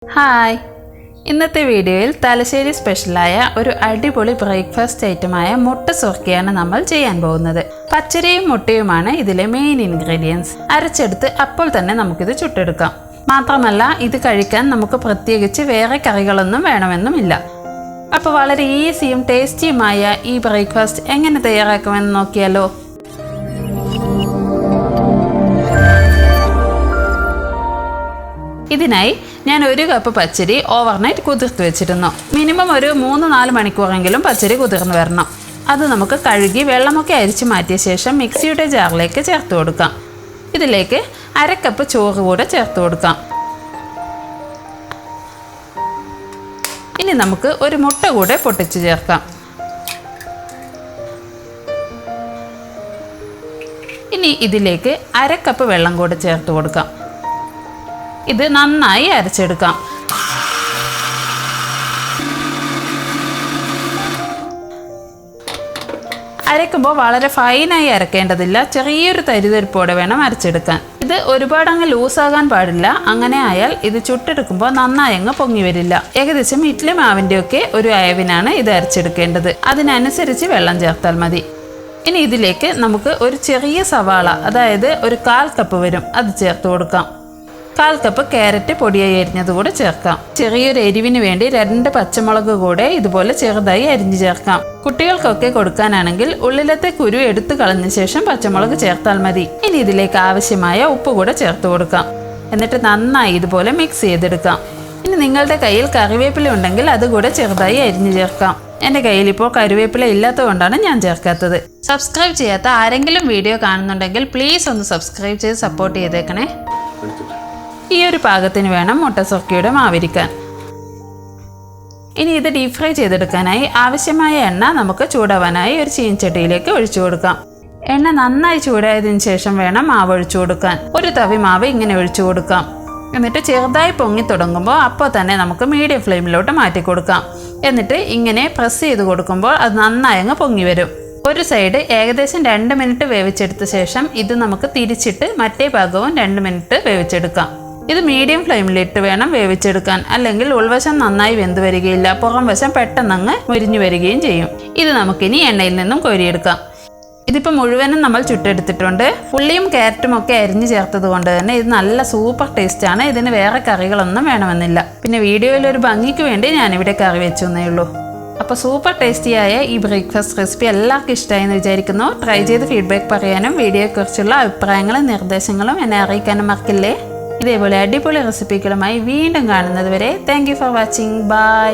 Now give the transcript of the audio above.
Hi, ഇന്നത്തെ വീഡിയോയിൽ തലശ്ശേരി സ്പെഷ്യലായ ഒരു അടിപൊളി ബ്രേക്ക്ഫാസ്റ്റ് ഐറ്റമായ മുട്ട സുർക്കയാണ് നമ്മൾ ചെയ്യാൻ പോകുന്നത്. പച്ചരിയും മുട്ടയുമാണ് ഇതിലെ മെയിൻ ഇൻഗ്രീഡിയൻസ്. അരച്ചെടുത്ത് അപ്പോൾ തന്നെ നമുക്കിത് ചുട്ടെടുക്കാം. മാത്രമല്ല ഇത് കഴിക്കാൻ നമുക്ക് പ്രത്യേകിച്ച് വേറെ കറികളൊന്നും വേണമെന്നുമില്ല. അപ്പോൾ വളരെ ഈസിയും ടേസ്റ്റിയുമായ ഈ ബ്രേക്ക്ഫാസ്റ്റ് എങ്ങനെ തയ്യാറാക്കുമെന്ന് നോക്കിയാലോ. ഇതിനായി ഞാൻ 1 കപ്പ് പച്ചരി ഓവർനൈറ്റ് കുതിർത്ത് വെച്ചിരുന്നു. മിനിമം ഒരു 3-4 മണിക്കൂറെങ്കിലും പച്ചരി കുതിർന്ന് വരണം. അത് നമുക്ക് കഴുകി വെള്ളമൊക്കെ അരിച്ച് മാറ്റിയ ശേഷം മിക്സിയുടെ ജാറിലേക്ക് ചേർത്ത് കൊടുക്കാം. ഇതിലേക്ക് 1/2 കപ്പ് ചോറ് കൂടെ ചേർത്ത് കൊടുക്കാം. ഇനി നമുക്ക് ഒരു മുട്ട കൂടെ പൊട്ടിച്ച് ചേർക്കാം. ഇനി ഇതിലേക്ക് 1/2 കപ്പ് വെള്ളം കൂടെ ചേർത്ത് കൊടുക്കാം. ഇത് നന്നായി അരച്ചെടുക്കാം. അരയ്ക്കുമ്പോൾ വളരെ ഫൈനായി അരക്കേണ്ടതില്ല, ചെറിയൊരു തരിതരിപ്പോടെ വേണം അരച്ചെടുക്കാൻ. ഇത് ഒരുപാട് അങ്ങ് ലൂസാകാൻ പാടില്ല. അങ്ങനെ ആയാൽ ഇത് ചുട്ടെടുക്കുമ്പോൾ നന്നായി അങ്ങ് പൊങ്ങി വരില്ല. ഏകദേശം ഇഡ്ഡലി മാവിൻ്റെയൊക്കെ ഒരു അയവിനാണ് ഇത് അരച്ചെടുക്കേണ്ടത്. അതിനനുസരിച്ച് വെള്ളം ചേർത്താൽ മതി. ഇനി ഇതിലേക്ക് നമുക്ക് ഒരു ചെറിയ സവാള, അതായത് ഒരു 1/4 കപ്പ് വരും, അത് ചേർത്ത് കൊടുക്കാം. 1/4 കപ്പ് ക്യാരറ്റ് പൊടിയായി അരിഞ്ഞത് കൂടെ ചേർക്കാം. ചെറിയൊരു എരിവിന് വേണ്ടി 2 പച്ചമുളക് കൂടെ ഇതുപോലെ ചെറുതായി അരിഞ്ഞു ചേർക്കാം. കുട്ടികൾക്കൊക്കെ കൊടുക്കാനാണെങ്കിൽ ഉള്ളിലത്തെ കുരു എടുത്തു കളഞ്ഞ ശേഷം പച്ചമുളക് ചേർത്താൽ മതി. ഇനി ഇതിലേക്ക് ആവശ്യമായ ഉപ്പ് കൂടെ ചേർത്ത് കൊടുക്കാം. എന്നിട്ട് നന്നായി ഇതുപോലെ മിക്സ് ചെയ്തെടുക്കാം. ഇനി നിങ്ങളുടെ കയ്യിൽ കറിവേപ്പില ഉണ്ടെങ്കിൽ അതുകൂടെ ചെറുതായി അരിഞ്ഞു ചേർക്കാം. എൻ്റെ കയ്യിൽ ഇപ്പോൾ കറിവേപ്പില ഇല്ലാത്തതുകൊണ്ടാണ് ഞാൻ ചേർക്കാത്തത്. സബ്സ്ക്രൈബ് ചെയ്യാത്ത ആരെങ്കിലും വീഡിയോ കാണുന്നുണ്ടെങ്കിൽ പ്ലീസ് ഒന്ന് സബ്സ്ക്രൈബ് ചെയ്ത് സപ്പോർട്ട് ചെയ്തേക്കണേ. ഈ ഒരു പാകത്തിന് വേണം മുട്ട സുർക്കയുടെ മാവിരിക്കാൻ. ഇനി ഇത് ഡീപ് ഫ്രൈ ചെയ്തെടുക്കാനായി ആവശ്യമായ എണ്ണ നമുക്ക് ചൂടാവാനായി ഒരു ചീനച്ചട്ടിയിലേക്ക് ഒഴിച്ചു കൊടുക്കാം. എണ്ണ നന്നായി ചൂടായതിനു ശേഷം വേണം മാവ് ഒഴിച്ചു കൊടുക്കാൻ. ഒരു തവി മാവ് ഇങ്ങനെ ഒഴിച്ചു കൊടുക്കാം. എന്നിട്ട് ചെറുതായി പൊങ്ങി തുടങ്ങുമ്പോൾ അപ്പോൾ തന്നെ നമുക്ക് മീഡിയം ഫ്ലെയിമിലോട്ട് മാറ്റി കൊടുക്കാം. എന്നിട്ട് ഇങ്ങനെ പ്രസ് ചെയ്ത് കൊടുക്കുമ്പോൾ അത് നന്നായി അങ്ങ് പൊങ്ങി വരും. ഒരു സൈഡ് ഏകദേശം 2 മിനിറ്റ് വേവിച്ചെടുത്ത ശേഷം ഇത് നമുക്ക് തിരിച്ചിട്ട് മറ്റേ ഭാഗവും 2 മിനിറ്റ് വേവിച്ചെടുക്കാം. ഇത് മീഡിയം ഫ്ലെയിമിലിട്ട് വേണം വേവിച്ചെടുക്കാൻ, അല്ലെങ്കിൽ ഉൾവശം നന്നായി വെന്ത് വരികയില്ല, പുറം വശം പെട്ടെന്നങ്ങ് മുരിഞ്ഞു വരികയും ചെയ്യും. ഇത് നമുക്കിനി എണ്ണയിൽ നിന്നും കോരിയെടുക്കാം. ഇതിപ്പോൾ മുഴുവനും നമ്മൾ ചുട്ടെടുത്തിട്ടുണ്ട്. ഉള്ളിയും ക്യാരറ്റും ഒക്കെ അരിഞ്ഞു ചേർത്തത് കൊണ്ട് തന്നെ ഇത് നല്ല സൂപ്പർ ടേസ്റ്റാണ്. ഇതിന് വേറെ കറികളൊന്നും വേണമെന്നില്ല. പിന്നെ വീഡിയോയിൽ ഒരു ഭംഗിക്ക് വേണ്ടി ഞാനിവിടെ കറി വെച്ചു എന്നേ ഉള്ളൂ. അപ്പോൾ സൂപ്പർ ടേസ്റ്റിയായ ഈ ബ്രേക്ക്ഫാസ്റ്റ് റെസിപ്പി എല്ലാവർക്കും ഇഷ്ടമായെന്ന് വിചാരിക്കുന്നു. ട്രൈ ചെയ്ത് ഫീഡ്ബാക്ക് പറയാനും വീഡിയോയെക്കുറിച്ചുള്ള അഭിപ്രായങ്ങളും നിർദ്ദേശങ്ങളും എന്നെ അറിയിക്കാനും മറക്കില്ലേ. ഇതേപോലെ അടിപൊളി റെസിപ്പികളുമായി വീണ്ടും കാണുന്നത് വരെ thank you for watching. By.